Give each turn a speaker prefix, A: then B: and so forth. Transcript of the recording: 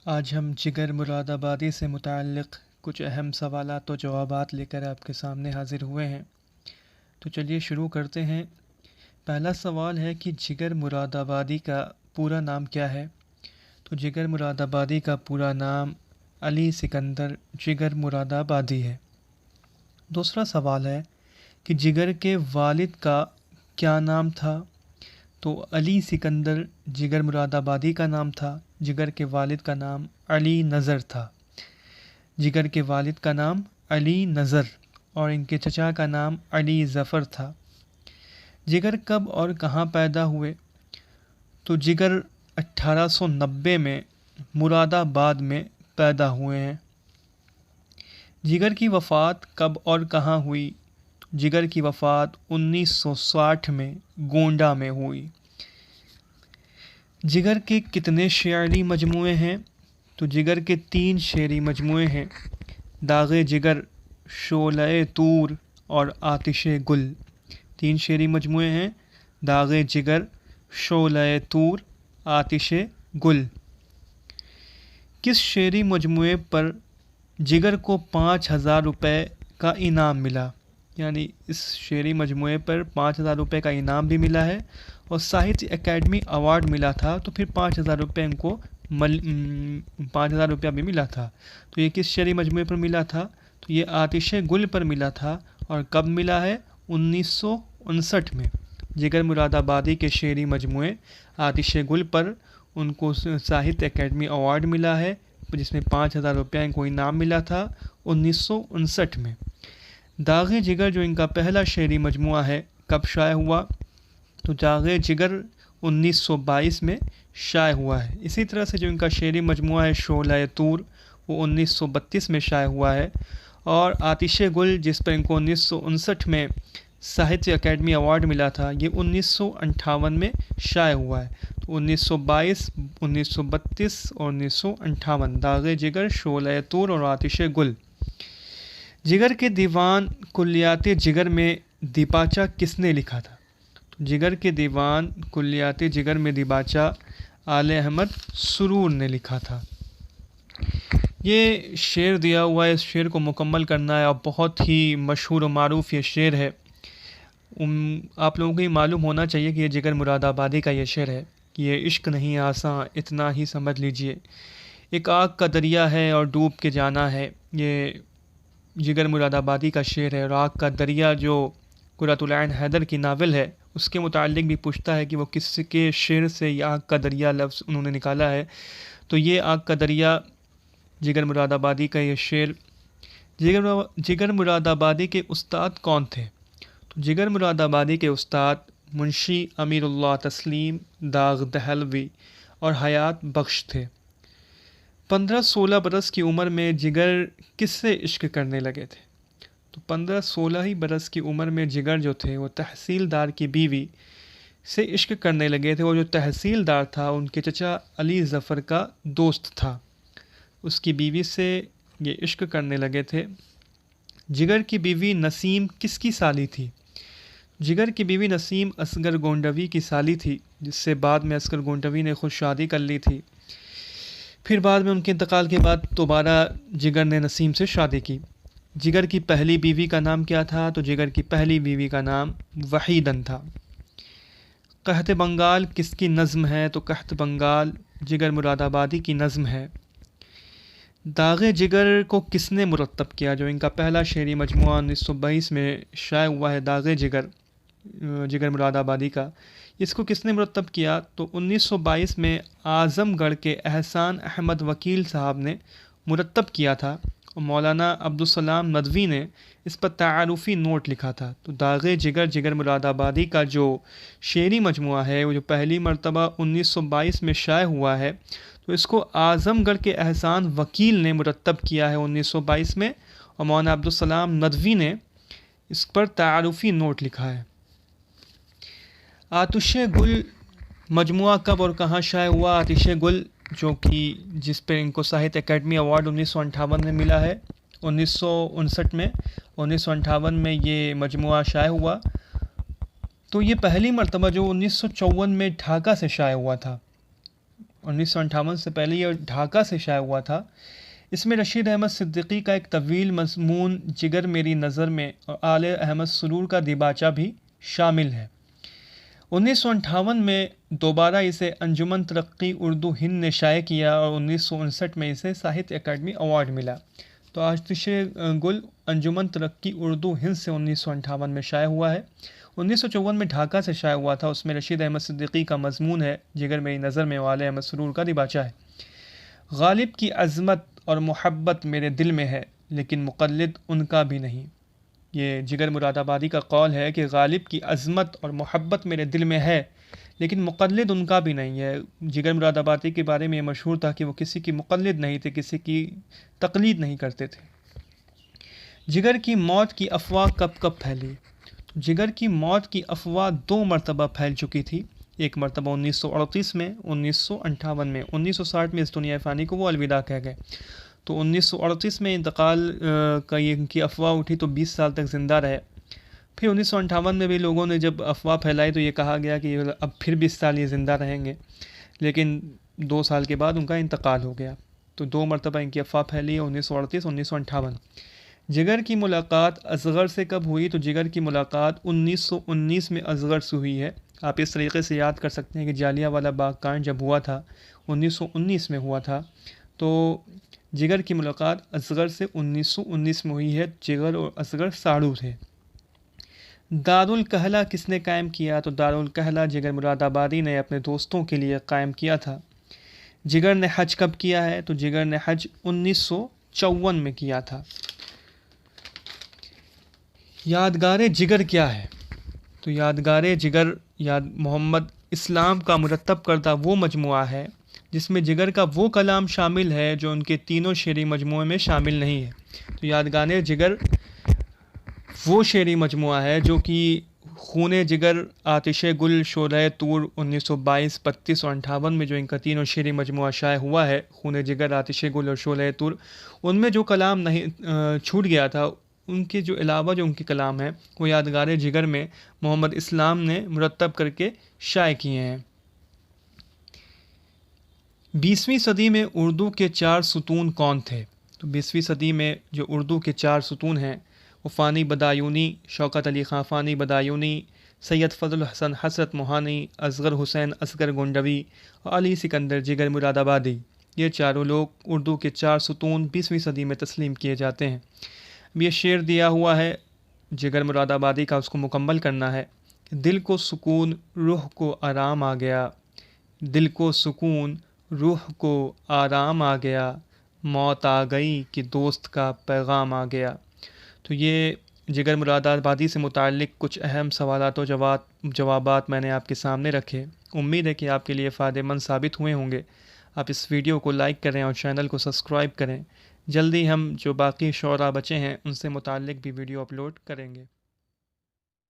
A: آج ہم جگر مراد آبادی سے متعلق کچھ اہم سوالات و جوابات لے کر آپ کے سامنے حاضر ہوئے ہیں۔ تو چلیے شروع کرتے ہیں۔ پہلا سوال ہے کہ جگر مراد آبادی کا پورا نام کیا ہے؟ تو جگر مراد آبادی کا پورا نام علی سکندر جگر مراد آبادی ہے۔ دوسرا سوال ہے کہ جگر کے والد کا کیا نام تھا؟ تو علی سکندر جگر مراد آبادی کا نام تھا۔ جگر کے والد کا نام علی نظر تھا۔ جگر کے والد کا نام علی نظر اور ان کے چچا کا نام علی ظفر تھا۔ جگر کب اور کہاں پیدا ہوئے؟ تو جگر 1890 میں مراد آباد میں پیدا ہوئے ہیں۔ جگر کی وفات کب اور کہاں ہوئی؟ جگر کی وفات 1960 میں گونڈہ میں ہوئی۔ جگر کے کتنے شعری مجموعے ہیں؟ تو جگر کے 3 شعری مجموعے ہیں: داغ جگر، شعلہ طور اور آتش گل۔ 3 شعری مجموعے ہیں: داغ جگر، شعلہ طور، آتش گل۔ کس شعری مجموعے پر جگر کو 5000 روپے کا انعام ملا؟ یعنی اس شعری مجموعے پر 5000 روپے کا انعام بھی ملا ہے اور ساہتیہ اکیڈمی ایوارڈ ملا تھا، تو پھر 5000 روپے ان کو 5000 روپیہ بھی ملا تھا۔ تو یہ کس شعری مجموعے پر ملا تھا؟ تو یہ آتش گل پر ملا تھا۔ اور کب ملا ہے؟ 1959 میں جگر مراد آبادی کے شعری مجموعے آتش گل پر ان کو ساہتیہ اکیڈمی ایوارڈ ملا ہے، جس میں 5000 روپیہ ان کو انعام ملا تھا 1959 میں۔ داغ جگر جو ان کا پہلا شعری مجموعہ ہے، کب شائع ہوا؟ تو داغ جگر 1922 میں شائع ہوا ہے۔ اسی طرح سے جو ان کا شعری مجموعہ ہے شعلہ طور، وہ 1932 میں شائع ہوا ہے، اور آتش گل جس پر ان کو 1959 میں ساہتیہ اکیڈمی ایوارڈ ملا تھا، یہ 1958 میں شائع ہوا ہے۔ تو 1922، 1932 اور 1958 داغ جگر، شعلہ طور اور آتش گل۔ جگر کے دیوان کلیات جگر میں دیباچہ کس نے لکھا تھا؟ تو جگر کے دیوان کلیات جگر میں دیباچہ آل احمد سرور نے لکھا تھا۔ یہ شعر دیا ہوا ہے، اس شعر کو مکمل کرنا ہے اور بہت ہی مشہور و معروف یہ شعر ہے۔ آپ لوگوں کو یہ معلوم ہونا چاہیے کہ یہ جگر مراد آبادی کا یہ شعر ہے کہ یہ عشق نہیں آساں اتنا ہی سمجھ لیجئے، ایک آگ کا دریا ہے اور ڈوب کے جانا ہے۔ یہ جگر مراد آبادی کا شعر ہے، اور آگ کا دریا جو قرۃ العین حیدر کی ناول ہے اس کے متعلق بھی پوچھتا ہے کہ وہ کس کے شعر سے یہ آگ کا دریا لفظ انہوں نے نکالا ہے۔ تو یہ آگ کا دریا جگر مراد آبادی کا یہ شعر۔ جگر مراد آبادی کے استاد کون تھے؟ تو جگر مراد آبادی کے استاد منشی امیر اللہ تسلیم داغ دہلوی اور حیات بخش تھے۔ 15-16 برس کی عمر میں جگر کس سے عشق کرنے لگے تھے؟ تو 15-16 ہی برس کی عمر میں جگر جو تھے وہ تحصیلدار کی بیوی سے عشق کرنے لگے تھے، اور جو تحصیلدار تھا ان کے چچا علی ظفر کا دوست تھا، اس کی بیوی سے یہ عشق کرنے لگے تھے۔ جگر کی بیوی نسیم کس کی سالی تھی؟ جگر کی بیوی نسیم اصغر گونڈوی کی سالی تھی، جس سے بعد میں اصغر گونڈوی نے خود شادی کر لی تھی۔ پھر بعد میں ان کے انتقال کے بعد دوبارہ جگر نے نسیم سے شادی کی۔ جگر کی پہلی بیوی کا نام کیا تھا؟ تو جگر کی پہلی بیوی کا نام وحیدن تھا۔ قحط بنگال کس کی نظم ہے؟ تو قحط بنگال جگر مراد آبادی کی نظم ہے۔ داغ جگر کو کس نے مرتب کیا؟ جو ان کا پہلا شعری مجموعہ 1922 میں شائع ہوا ہے داغ جگر، جگر مراد آبادی کا، اس کو کس نے مرتب کیا؟ تو 1922 میں اعظم گڑھ کے احسان احمد وکیل صاحب نے مرتب کیا تھا، اور مولانا عبدالسلام ندوی نے اس پر تعارفی نوٹ لکھا تھا۔ تو داغ جگر جگر مراد آبادی کا جو شعری مجموعہ ہے وہ جو پہلی مرتبہ 1922 میں شائع ہوا ہے، تو اس کو اعظم گڑھ کے احسان وکیل نے مرتب کیا ہے 1922 میں، اور مولانا عبدالسلام ندوی نے اس پر تعارفی نوٹ لکھا ہے۔ آتش گل مجموعہ کب اور کہاں شائع ہوا؟ آتش گل جو کہ جس پہ ان کو ساہتیہ اکیڈمی ایوارڈ 1958 میں ملا ہے، 1959 میں، 1958 میں یہ مجموعہ شائع ہوا۔ تو یہ پہلی مرتبہ جو 1954 میں ڈھاکہ سے شائع ہوا تھا، 1958 سے پہلے یہ ڈھاکہ سے شائع ہوا تھا۔ اس میں رشید احمد صدیقی کا ایک طویل مضمون جگر میری نظر میں اور آل احمد سرور کا دیباچہ بھی شامل ہے۔ 1958 میں دوبارہ اسے انجمن ترقی اردو ہند نے شائع کیا اور 1959 میں اسے ساہتیہ اکیڈمی ایوارڈ ملا۔ تو آتش گل انجمن ترقی اردو ہند سے 1958 میں شائع ہوا ہے۔ 1954 میں ڈھاکہ سے شائع ہوا تھا۔ اس میں رشید احمد صدیقی کا مضمون ہے جگر میری نظر میں آل احمد سرور کا دیباچہ ہے۔ غالب کی عظمت اور محبت میرے دل میں ہے لیکن مقلد ان کا بھی نہیں۔ یہ جگر مراد آبادی کا قول ہے کہ غالب کی عظمت اور محبت میرے دل میں ہے لیکن مقلد ان کا بھی نہیں ہے۔ جگر مراد آبادی کے بارے میں یہ مشہور تھا کہ وہ کسی کی مقلد نہیں تھے، کسی کی تقلید نہیں کرتے تھے۔ جگر کی موت کی افواہ کب کب پھیلی؟ جگر کی موت کی افواہ 2 مرتبہ پھیل چکی تھی۔ ایک مرتبہ 1938 میں، 1958 میں۔ 1960 میں اس دنیا فانی کو وہ الوداع کہہ گئے۔ تو 1938 میں انتقال کا ان کی افواہ اٹھی تو 20 سال تک زندہ رہے۔ پھر 1958 میں بھی لوگوں نے جب افواہ پھیلائی تو یہ کہا گیا کہ اب پھر 20 سال یہ زندہ رہیں گے، لیکن 2 سال کے بعد ان کا انتقال ہو گیا۔ تو 2 مرتبہ ان کی افواہ پھیلی ہے، 1938 1958۔ جگر کی ملاقات اصغر سے کب ہوئی؟ تو جگر کی ملاقات 1919 میں اصغر سے ہوئی ہے۔ آپ اس طریقے سے یاد کر سکتے ہیں کہ جالیانوالہ باغ کانڈ جب ہوا تھا 1919 میں ہوا تھا، تو جگر کی ملاقات اصغر سے 1919 میں ہوئی ہے۔ جگر اور اصغر ساڑھو تھے۔ دارالکہلہ کس نے قائم کیا؟ تو دارالکہلہ جگر مراد آبادی نے اپنے دوستوں کے لیے قائم کیا تھا۔ جگر نے حج کب کیا ہے؟ تو جگر نے حج 1954 میں کیا تھا۔ یادگار جگر کیا ہے؟ تو یادگار جگر محمد اسلام کا مرتب کردہ وہ مجموعہ ہے جس میں جگر کا وہ کلام شامل ہے جو ان کے تینوں شعری مجموعے میں شامل نہیں ہے۔ تو یادگار جگر وہ شعری مجموعہ ہے جو کہ خون جگر، آتش گل، شعلہ طور 1922، 32 اور 58 میں جو ان کا تینوں شعری مجموعہ شائع ہوا ہے، خون جگر، آتش گل اور شعلہ طور، ان میں جو کلام نہیں چھوٹ گیا تھا، ان کے جو علاوہ جو ان کے کلام ہیں وہ یادگار جگر میں محمد اسلام نے مرتب کر کے شائع کیے ہیں۔ 20ویں صدی میں اردو کے 4 ستون کون تھے؟ تو 20ویں صدی میں جو اردو کے 4 ستون ہیں وہ فانی بدایونی، شوکت علی خان فانی بدایونی، سید فضل الحسن حسرت موہانی، اصغر حسین اصغر گونڈوی اور علی سکندر جگر مراد آبادی، یہ چاروں لوگ اردو کے 4 ستون 20ویں صدی میں تسلیم کیے جاتے ہیں۔ اب یہ شعر دیا ہوا ہے جگر مراد آبادی کا، اس کو مکمل کرنا ہے۔ دل کو سکون روح کو آرام آ گیا، دل کو سکون روح کو آرام آ گیا، موت آ گئی کہ دوست کا پیغام آ گیا۔ تو یہ جگر مراد آبادی سے متعلق کچھ اہم سوالات و جوابات میں نے آپ کے سامنے رکھے۔ امید ہے کہ آپ کے لیے فائدہ مند ثابت ہوئے ہوں گے۔ آپ اس ویڈیو کو لائک کریں اور چینل کو سبسکرائب کریں۔ جلدی ہم جو باقی شعراء بچے ہیں ان سے متعلق بھی ویڈیو اپلوڈ کریں گے۔